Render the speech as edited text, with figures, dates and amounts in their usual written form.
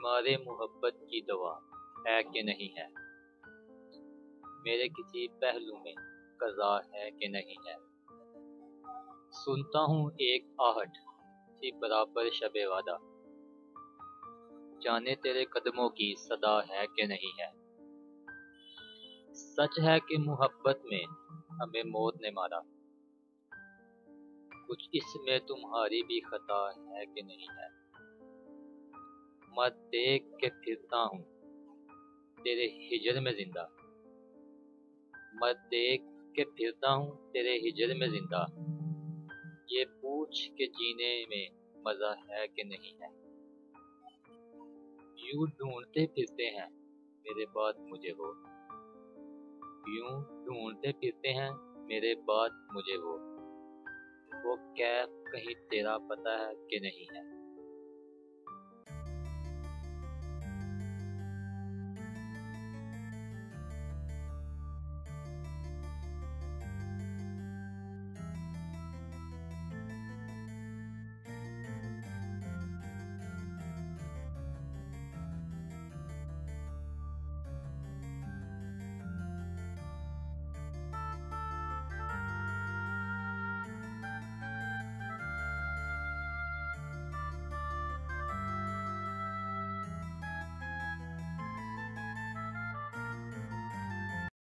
तुम्हारे मोहब्बत की दवा है कि नहीं है, मेरे किसी पहलू में कज़ा है कि नहीं है। सुनता हूँ एक आहट सी बराबर शबे वादा, जाने तेरे कदमों की सदा है कि नहीं है। सच है कि मोहब्बत में हमें मौत ने मारा, कुछ इसमें तुम्हारी भी खता है कि नहीं है। मैं देख के फिरता हूँ तेरे हिजर में जिंदा, मैं देख के फिरता हूँ तेरे हिजर में जिंदा, ये पूछ के जीने में मजा है कि नहीं है। यूं ढूंढते फिरते हैं मेरे बाद मुझे यूं ढूंढते फिरते हैं मेरे बाद मुझे वो कैफ कहीं तेरा पता है कि नहीं है।